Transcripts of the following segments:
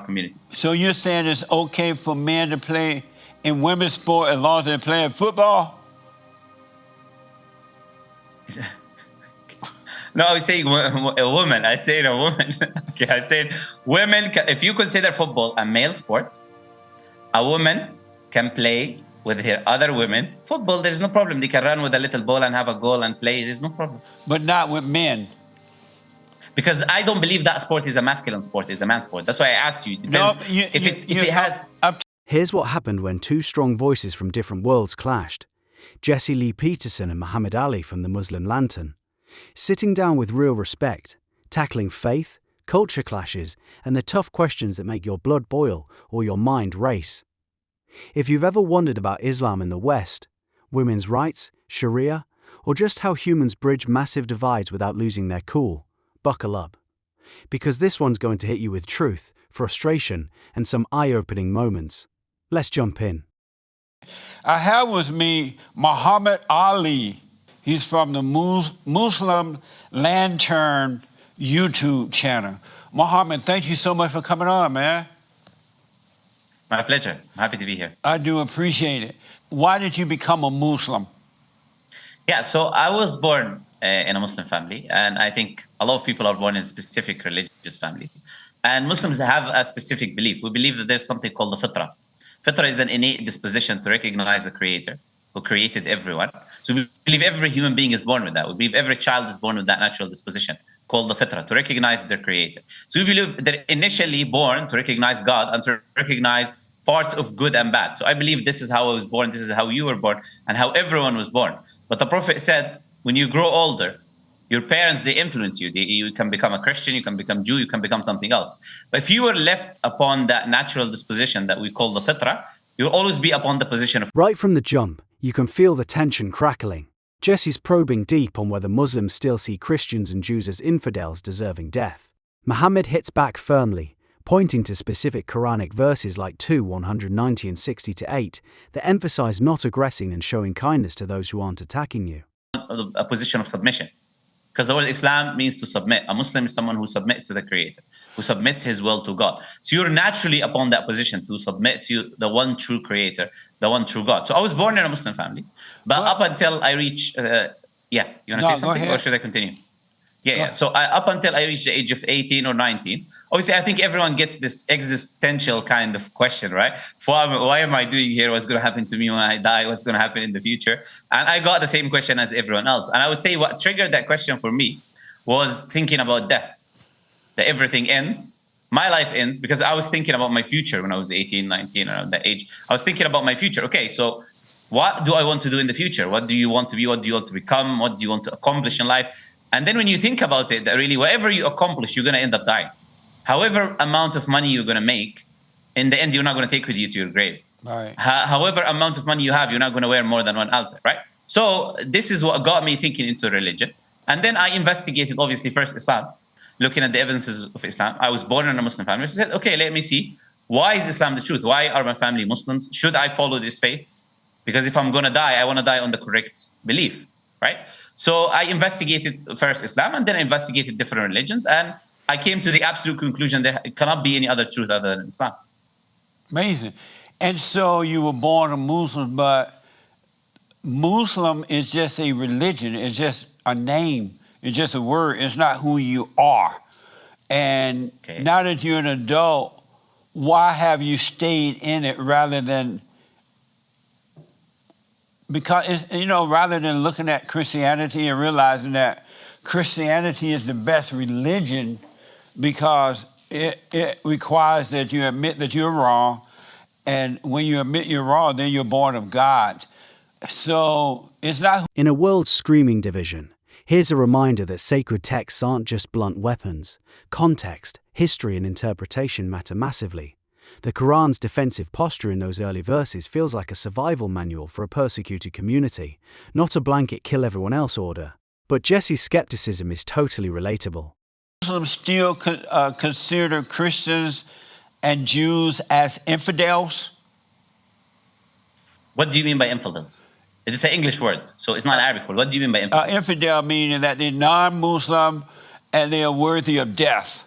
communities. So you're saying it's okay for men to play in women's sport as long as they're playing football? No, I was saying a woman. I said a woman. Okay, I said women. If you consider football a male sport, a woman can play with her other women. Football, there's no problem. They can run with a little ball and have a goal and play. There's no problem. But not with men. Because I don't believe that sport is a masculine sport. It's a man's sport. That's why I asked you. It depends if it has. Here's what happened when two strong voices from different worlds clashed. Jesse Lee Peterson and Muhammad Ali from the Muslim Lantern. Sitting down with real respect, tackling faith, culture clashes, and the tough questions that make your blood boil or your mind race. If you've ever wondered about Islam in the West, women's rights, Sharia, or just how humans bridge massive divides without losing their cool, buckle up. Because this one's going to hit you with truth, frustration, and some eye-opening moments. Let's jump in. I have with me Muhammad Ali. He's from the Muslim Lantern YouTube channel. Muhammad, thank you so much for coming on, man. My pleasure. I'm happy to be here. I do appreciate it. Why did you become a Muslim? Yeah, so I was born in a Muslim family, and I think a lot of people are born in specific religious families. And Muslims have a specific belief. We believe that there's something called the fitrah. Fitrah is an innate disposition to recognize the Creator who created everyone. So we believe every human being is born with that. We believe every child is born with that natural disposition called the fitrah, to recognize their Creator. So we believe they're initially born to recognize God and to recognize parts of good and bad. So I believe this is how I was born, this is how you were born, and how everyone was born. But the Prophet said, when you grow older, your parents, they influence you. You can become a Christian, you can become Jew, you can become something else. But if you were left upon that natural disposition that we call the fitrah, you'll always be upon the position of... Right from the jump, you can feel the tension crackling. Jesse's probing deep on whether Muslims still see Christians and Jews as infidels deserving death. Muhammad hits back firmly, pointing to specific Quranic verses like 2:190 and 60-8 that emphasize not aggressing and showing kindness to those who aren't attacking you. A position of submission. Because the word Islam means to submit. A Muslim is someone who submits to the Creator, who submits his will to God. So you're naturally upon that position to submit to the one true Creator, the one true God. So I was born in a Muslim family, but up until I reach, you want to say something or should I continue? Yeah. So up until I reached the age of 18 or 19, obviously I think everyone gets this existential kind of question, right? Why am I doing here? What's going to happen to me when I die? What's going to happen in the future? And I got the same question as everyone else. And I would say what triggered that question for me was thinking about death, that everything ends. My life ends because I was thinking about my future when I was 18, 19, around that age. I was thinking about my future. Okay, so what do I want to do in the future? What do you want to be? What do you want to become? What do you want to accomplish in life? And then when you think about it, that really whatever you accomplish, you're going to end up dying. However amount of money you're going to make, in the end, you're not going to take with you to your grave. Right. However amount of money you have, you're not going to wear more than one outfit, right? So this is what got me thinking into religion. And then I investigated, obviously, first Islam, looking at the evidences of Islam. I was born in a Muslim family. So I said, okay, let me see. Why is Islam the truth? Why are my family Muslims? Should I follow this faith? Because if I'm going to die, I want to die on the correct belief, right? So I investigated first Islam and then I investigated different religions. And I came to the absolute conclusion there cannot be any other truth other than Islam. Amazing. And so you were born a Muslim, but Muslim is just a religion. It's just a name. It's just a word. It's not who you are. And now that you're an adult, why have you stayed in it rather than... Because, rather than looking at Christianity and realizing that Christianity is the best religion because it requires that you admit that you're wrong. And when you admit you're wrong, then you're born of God. So it's not... In a world screaming division, here's a reminder that sacred texts aren't just blunt weapons. Context, history, and interpretation matter massively. The Quran's defensive posture in those early verses feels like a survival manual for a persecuted community, not a blanket kill everyone else order. But Jesse's skepticism is totally relatable. Muslims still consider Christians and Jews as infidels? What do you mean by infidels? It's an English word, so it's not an Arabic word. What do you mean by infidel? Infidel meaning that they're non-Muslim and they are worthy of death.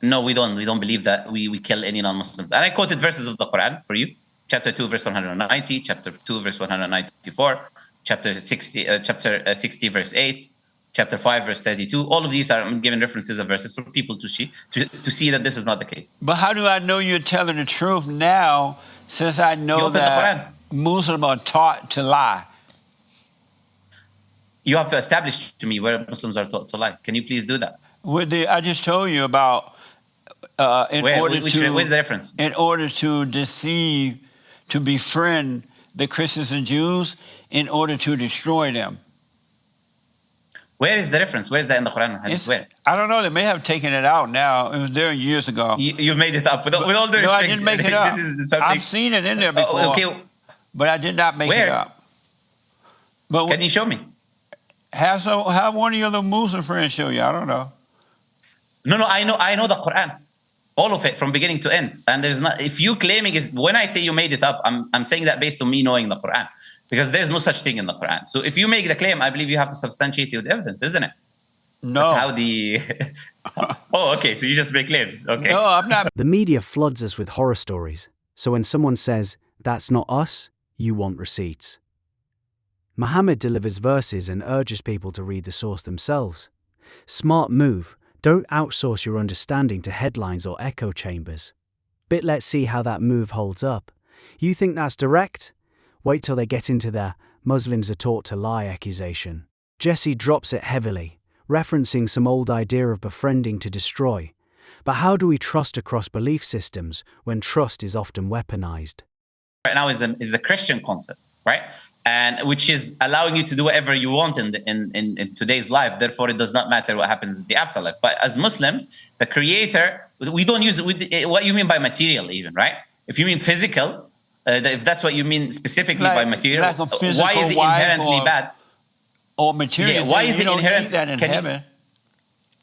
No, we don't. We don't believe that we kill any non-Muslims. And I quoted verses of the Quran for you. Chapter 2, verse 190, chapter 2, verse 194, chapter 60, verse 8, chapter 5, verse 32. All of these are given references of verses for people to see that this is not the case. But how do I know you're telling the truth now, since I know that Muslims are taught to lie? You have to establish to me where Muslims are taught to lie. Can you please do that? I just told you about where's the difference? In order to deceive, to befriend the Christians and Jews, in order to destroy them. Where is the difference? Where is that in the Quran? Where? I don't know. They may have taken it out now. It was there years ago. You made it up. With all the respect. No, I didn't make it up. This is something... I've seen it in there before. Okay. But I did not make it up. But can you show me? Have one of your little Muslim friends show you. I don't know. No, I know the Quran. All of it from beginning to end. And there's not, if you claiming is, when I say you made it up, I'm saying that based on me knowing the Quran, because there's no such thing in the Quran. So if you make the claim, I believe you have to substantiate it with evidence, isn't it? No. That's how the, oh, okay. So you just make claims. Okay. No, I'm not. The media floods us with horror stories. So when someone says, that's not us, you want receipts. Muhammad delivers verses and urges people to read the source themselves. Smart move. Don't outsource your understanding to headlines or echo chambers. But let's see how that move holds up. You think that's direct? Wait till they get into their Muslims are taught to lie accusation. Jesse drops it heavily, referencing some old idea of befriending to destroy. But how do we trust across belief systems when trust is often weaponized? Right now is the Christian concept, right? And which is allowing you to do whatever you want in today's life. Therefore, it does not matter what happens in the afterlife. But as Muslims, the Creator, we don't use what you mean by material, even, right? If you mean physical, if that's what you mean specifically by material, why is it inherently bad? Or material? Yeah, why is it inherently that in heaven?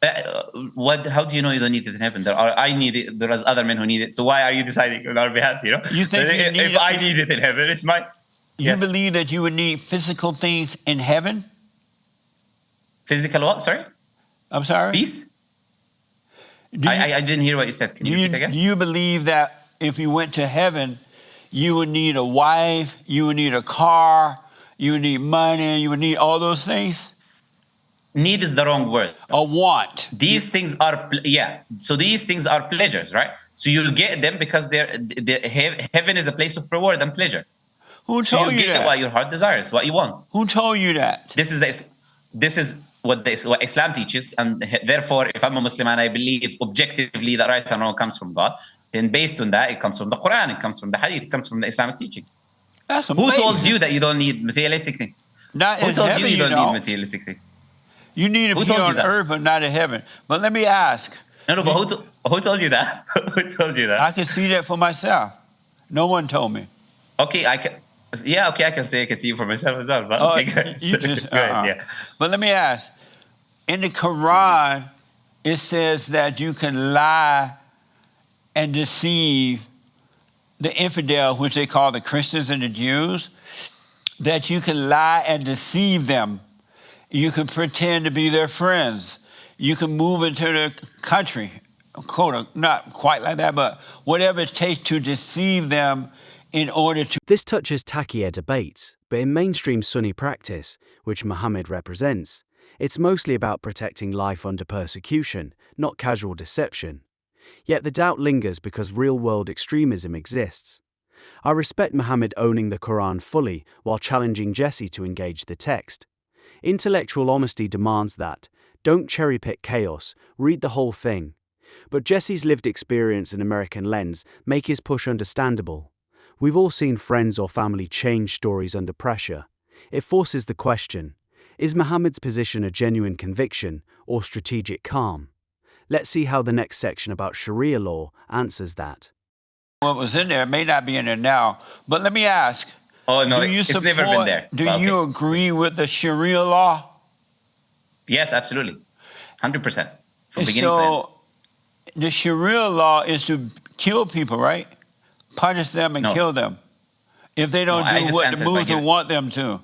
How do you know you don't need it in heaven? I need it. There are other men who need it. So why are you deciding on our behalf? You know, you think if I need it in heaven, it's my. You believe that you would need physical things in heaven? Physical what? Sorry? I'm sorry? Peace? I didn't hear what you said. Can you repeat again? Do you believe that if you went to heaven, you would need a wife, you would need a car, you would need money, you would need all those things? Need is the wrong word. A want. These things are, So these things are pleasures, right? So you get them because heaven is a place of reward and pleasure. Who told you that? You get what your heart desires, what you want. Who told you that? This is what Islam teaches, and therefore, if I'm a Muslim and I believe objectively that right and wrong comes from God, then based on that, it comes from the Quran, it comes from the Hadith, it comes from the Islamic teachings. That's amazing. Who told you that you don't need materialistic things? Who told you don't need materialistic things? You need to be on earth, but not in heaven. But let me ask. No, but who told you that? Who told you that? I can see that for myself. No one told me. Okay, I can see it for myself as well. But okay, good. Go ahead, But let me ask. In the Quran, it says that you can lie and deceive the infidel, which they call the Christians and the Jews, that you can lie and deceive them. You can pretend to be their friends. You can move into the country, not quite like that, but whatever it takes to deceive them in order to... This touches taqiyya debates, but in mainstream Sunni practice, which Muhammad represents, it's mostly about protecting life under persecution, not casual deception. Yet the doubt lingers because real-world extremism exists. I respect Muhammad owning the Quran fully while challenging Jesse to engage the text. Intellectual honesty demands that. Don't cherry-pick chaos, read the whole thing. But Jesse's lived experience and American lens make his push understandable. We've all seen friends or family change stories under pressure. It forces the question, is Muhammad's position a genuine conviction or strategic calm? Let's see how the next section about Sharia law answers that. What was in there may not be in there now, but let me ask. Oh, no, it's never been there. Do you agree with the Sharia law? Yes, absolutely. 100%. From beginning to end. So the Sharia law is to kill people, right? Punish them and kill them if they don't do what the Muslims want them to.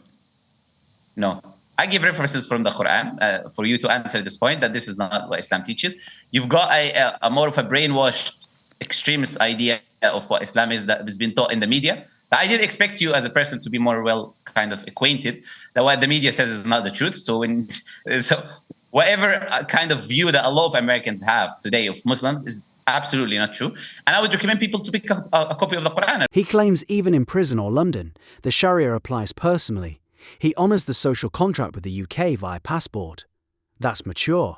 No. I give references from the Quran for you to answer this point that this is not what Islam teaches. You've got a more of a brainwashed extremist idea of what Islam is that has been taught in the media. I did expect you as a person to be more well kind of acquainted that what the media says is not the truth. So whatever kind of view that a lot of Americans have today of Muslims is absolutely not true. And I would recommend people to pick up a copy of the Quran. He claims even in prison or London, the Sharia applies personally. He honours the social contract with the UK via passport. That's mature.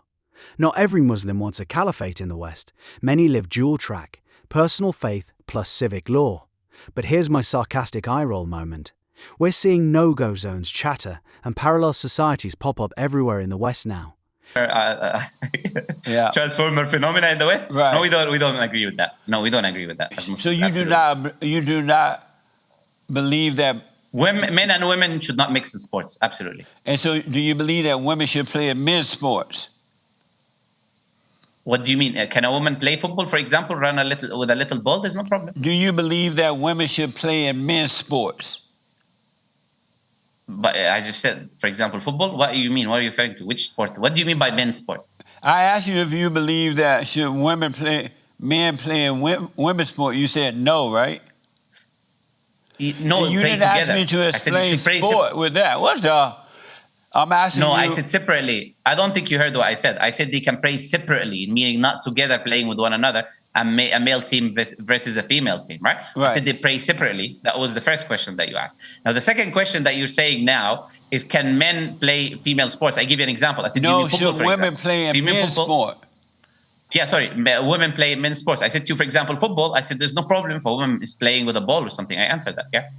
Not every Muslim wants a caliphate in the West. Many live dual track, personal faith plus civic law. But here's my sarcastic eye-roll moment. We're seeing no-go zones chatter and parallel societies pop up everywhere in the West now. Transformer phenomena in the West? Right. No, we don't agree with that. No, we don't agree with that as Muslims. So you do not believe that men and women should not mix in sports, absolutely. And so do you believe that women should play in men's sports? What do you mean? Can a woman play football, for example, run with a little ball? There's no problem. Do you believe that women should play in men's sports? But I just said, for example, football. What do you mean? What are you referring to? Which sport? What do you mean by men's sport? I asked you if you believe that should men play in women's sport. You said no, right? No, you play didn't together. ask me to explain sport with that. What the? I'm asking No, you. I said separately. I don't think you heard what I said. I said they can pray separately, meaning not together playing with one another, a male team versus a female team, right? I said they pray separately. That was the first question that you asked. Now, the second question that you're saying now is, can men play female sports? I give you an example. I said, no, football, should women play in men's sport? Yeah, sorry, women play men's sports. I said to you, for example, football. I said, there's no problem if a woman is playing with a ball or something. I answered that, yeah?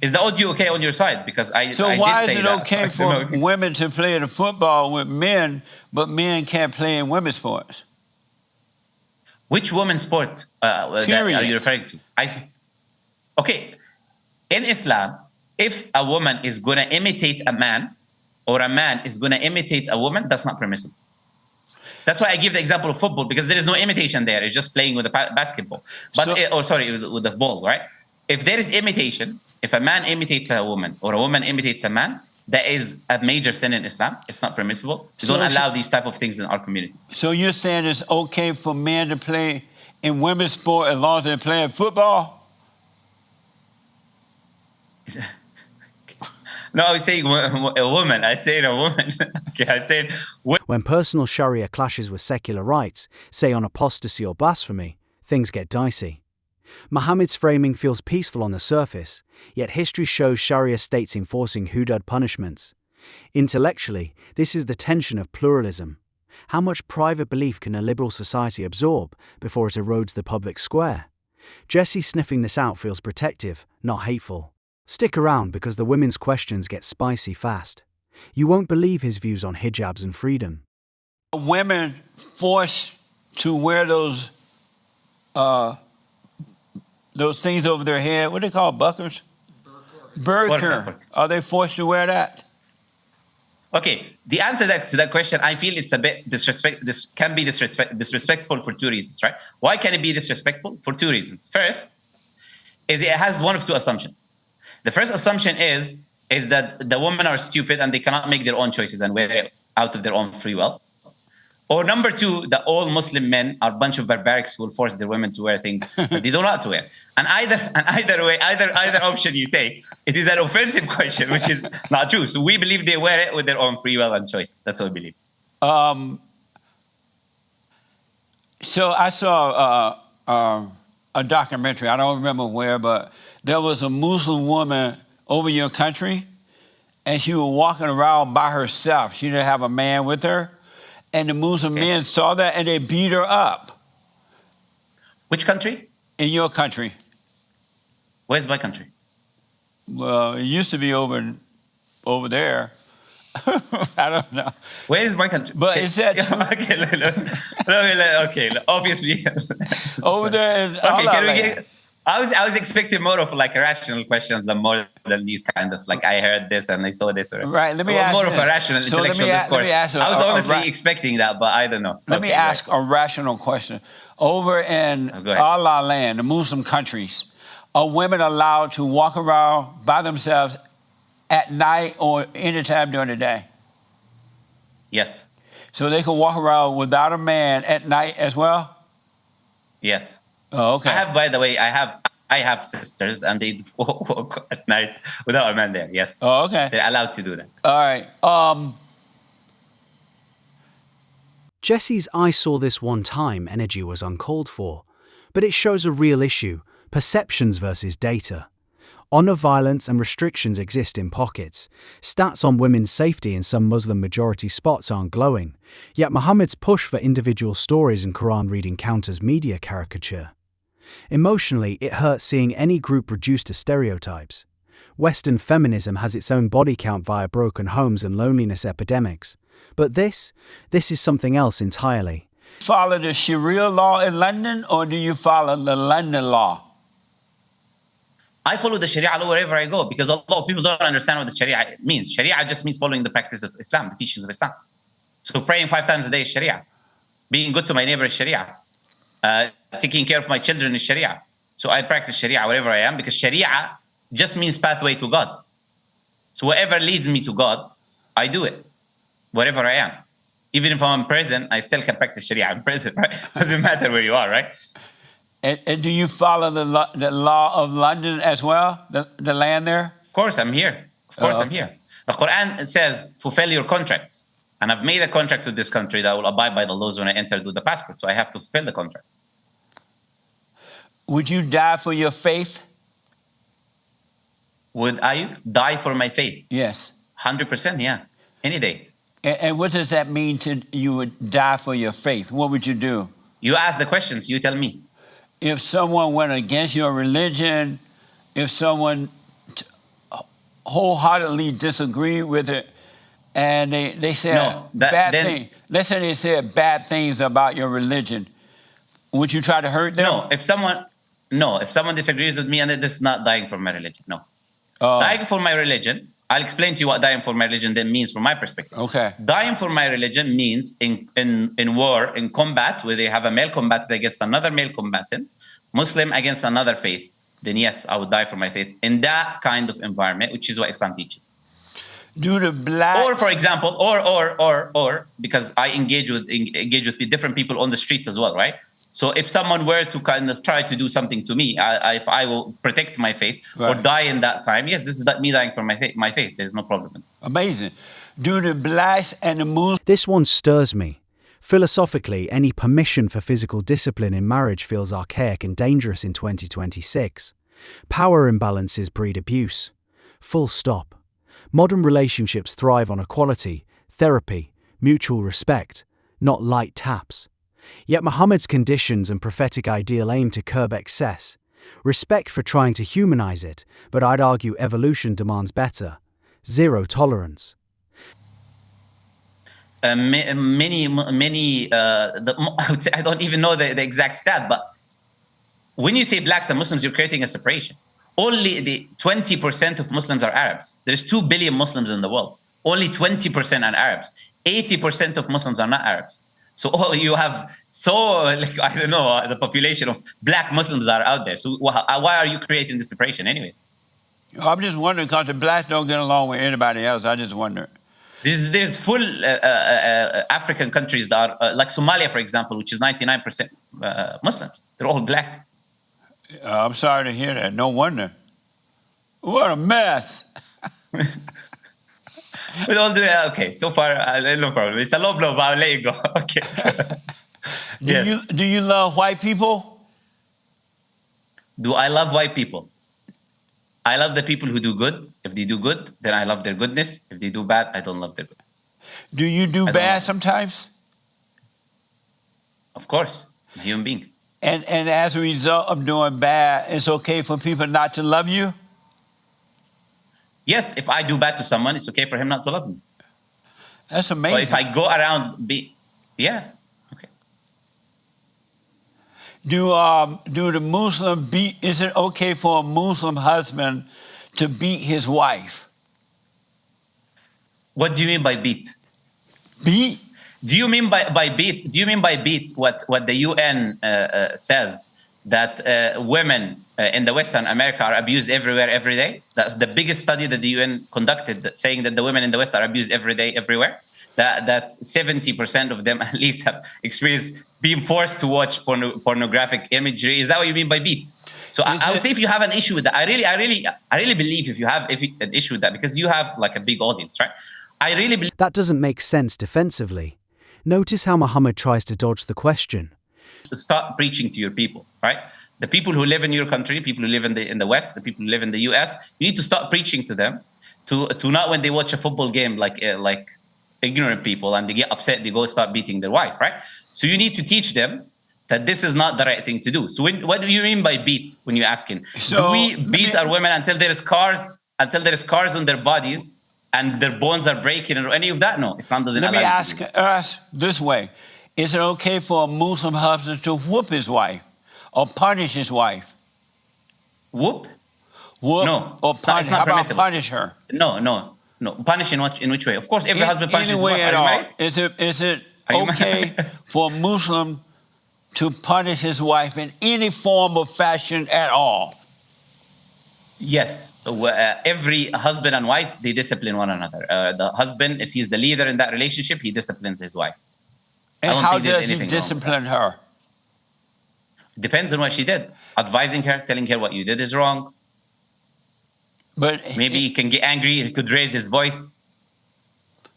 Is the audio okay on your side? Because I did say that. So why is it okay for women to play the football with men, but men can't play in women's sports? Which women's sport are you referring to? Okay, in Islam, if a woman is going to imitate a man, or a man is going to imitate a woman, that's not permissible. That's why I give the example of football, because there is no imitation there. It's just playing with a basketball. But with the ball, right? If there is imitation, if a man imitates a woman or a woman imitates a man, that is a major sin in Islam. It's not permissible. We don't allow these type of things in our communities. So you're saying it's okay for men to play in women's sport as long as they're playing football? No, I was saying a woman. I said a woman. Okay, I said. When personal Sharia clashes with secular rights, say on apostasy or blasphemy, things get dicey. Muhammad's framing feels peaceful on the surface, yet history shows Sharia states enforcing hudud punishments. Intellectually, this is the tension of pluralism. How much private belief can a liberal society absorb before it erodes the public square? Jesse sniffing this out feels protective, not hateful. Stick around because the women's questions get spicy fast. You won't believe his views on hijabs and freedom. Women forced to wear those things over their head, what do they call buckers? Burqa. Are they forced to wear that? Okay, the answer to that question, I feel it's a bit disrespectful for two reasons, right? Why can it be disrespectful? For two reasons. First, is it has one of two assumptions. The first assumption is that the women are stupid and they cannot make their own choices and wear it out of their own free will. Or number two, that all Muslim men are a bunch of barbarics who will force their women to wear things that they don't want to wear. And either option you take, it is an offensive question, which is not true. So we believe they wear it with their own free will and choice. That's what we believe. So I saw a documentary. I don't remember where, but there was a Muslim woman over your country, and she was walking around by herself. She didn't have a man with her. And the Muslim men saw that and they beat her up. Which country? In your country. Where's my country? Well, it used to be over there. I don't know. Where is my country? But is that true? Okay, obviously. Over there is I was expecting more of like rational questions more than these kind of like I heard this and I saw this. Right. Let me ask more of a rational intellectual discourse. I was honestly expecting that, but I don't know. Let me ask a rational question. Over in Allah land, the Muslim countries, are women allowed to walk around by themselves at night or anytime during the day? Yes. So they can walk around without a man at night as well? Yes. Oh, okay. I have, by the way, I have sisters, and they walk at night without a man there. Yes. Oh, okay. They're allowed to do that. All right. Jesse's "I saw this one time" energy was uncalled for, but it shows a real issue: perceptions versus data. Honor violence and restrictions exist in pockets. Stats on women's safety in some Muslim-majority spots aren't glowing, yet Muhammad's push for individual stories and Quran reading counters media caricature. Emotionally, it hurts seeing any group reduced to stereotypes. Western feminism has its own body count via broken homes and loneliness epidemics. But this is something else entirely. Follow the Sharia law in London, or do you follow the London law? I follow the Sharia law wherever I go, because a lot of people don't understand what the Sharia means. Sharia just means following the practice of Islam, the teachings of Islam. So praying 5 times a day is Sharia. Being good to my neighbor is Sharia. Taking care of my children is Sharia. So I practice Sharia wherever I am, because Sharia just means pathway to God. So whatever leads me to God, I do it, wherever I am. Even if I'm in prison, I still can practice Sharia in prison, right? Doesn't matter where you are, right? And do you follow the law of London as well, the land there? Of course, I'm here. Of course, I'm here. The Quran says, fulfill your contracts. And I've made a contract with this country that I will abide by the laws when I enter with the passport. So I have to fulfill the contract. Would you die for your faith? Would I die for my faith? Yes. 100%, yeah. Any day. And what does that mean to you would die for your faith? What would you do? You ask the questions, you tell me. If someone went against your religion, if someone wholeheartedly disagreed with it, and they said bad things, let's say they said bad things about your religion, would you try to hurt them? No, if someone disagrees with me, and this is not dying for my religion, no. Dying for my religion, I'll explain to you what dying for my religion then means from my perspective. Okay. Dying for my religion means in war, in combat, where they have a male combatant against another male combatant, Muslim against another faith, then yes, I would die for my faith in that kind of environment, which is what Islam teaches. Do the blacks... Or, for example, or because I engage with the different people on the streets as well, right? So if someone were to kind of try to do something to me, if I will protect my faith or die in that time, yes, this is me dying for my faith. There's no problem. Amazing. Do the blacks and the Muslims... This one stirs me. Philosophically, any permission for physical discipline in marriage feels archaic and dangerous in 2026. Power imbalances breed abuse. Full stop. Modern relationships thrive on equality, therapy, mutual respect, not light taps. Yet Muhammad's conditions and prophetic ideal aim to curb excess. Respect for trying to humanize it, but I'd argue evolution demands better. Zero tolerance. I would say, I don't even know the exact stat, but when you say blacks and Muslims, you're creating a separation. Only the 20% of Muslims are Arabs. There's 2 billion Muslims in the world. Only 20% are Arabs. 80% of Muslims are not Arabs. So you have the population of black Muslims that are out there. So why are you creating this separation anyways? I'm just wondering, because the blacks don't get along with anybody else. I just wonder. There's full African countries that are, like Somalia, for example, which is 99% Muslims. They're all black. I'm sorry to hear that. No wonder. What a mess. With all okay, so far, no problem. It's a low blow, but I'll let you go. Okay. Do you love white people? Do I love white people? I love the people who do good. If they do good, then I love their goodness. If they do bad, I don't love their goodness. Do you do bad sometimes? Of course. I'm a human being. And as a result of doing bad, it's okay for people not to love you? Yes, if I do bad to someone, it's okay for him not to love me. That's amazing. But if I go around, okay. Do the Muslim beat? Is it okay for a Muslim husband to beat his wife? What do you mean by beat? Beat? Do you mean by beat? Do you mean by beat what the UN says that women in the Western America are abused everywhere, every day. That's the biggest study that the UN conducted, saying that the women in the West are abused every day, everywhere. That 70% of them at least have experienced being forced to watch pornographic imagery. Is that what you mean by beat? So I would say if you have an issue with that, I really believe if you have an issue with that, because you have like a big audience, right? I really believe That doesn't make sense defensively. Notice how Muhammad tries to dodge the question. to start preaching to your people, right? The people who live in your country, people who live in the West, the people who live in the US, you need to start preaching to them to not when they watch a football game like ignorant people and they get upset, they go start beating their wife, right? So you need to teach them that this is not the right thing to do. So what do you mean by beat when you're asking? Do we beat our women until there is scars on their bodies and their bones are breaking or any of that? No, Islam doesn't allow. Let me ask us this way. Is it okay for a Muslim husband to whoop his wife or punish his wife? Whoop? Whoop No, or it's punish? not How about permissible. punish her? No. Punish in which way? Of course, every husband punishes his Any wife. way at Are you all. married? Is it Are you okay married? for a Muslim to punish his wife in any form or fashion at all? Yes, every husband and wife, they discipline one another. The husband, if he's the leader in that relationship, he disciplines his wife. And don't how think there's does he anything wrong with discipline her? Depends on what she did. Advising her, telling her what you did is wrong. But Maybe he can get angry, he could raise his voice.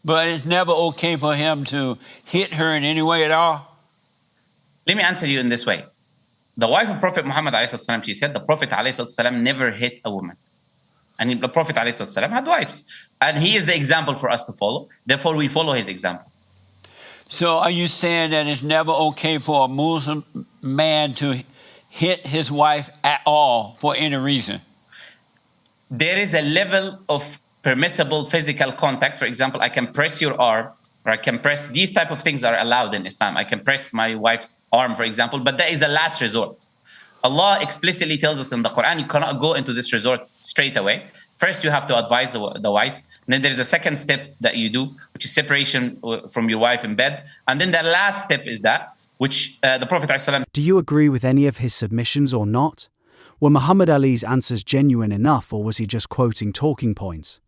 But it's never okay for him to hit her in any way at all? Let me answer you in this way. The wife of Prophet Muhammad, she said, the Prophet never hit a woman. And the Prophet had wives. And he is the example for us to follow. Therefore, we follow his example. So are you saying that it's never okay for a Muslim man to hit his wife at all for any reason? There is a level of permissible physical contact. For example, I can press your arm, or I can press, these type of things are allowed in Islam. I can press my wife's arm, for example, but that is a last resort. Allah explicitly tells us in the Quran, you cannot go into this resort straight away. First, you have to advise the wife. And then there's a second step that you do, which is separation from your wife in bed. And then the last step is that, which the Prophet ﷺ. Do you agree with any of his submissions or not? Were Muhammad Ali's answers genuine enough, or was he just quoting talking points?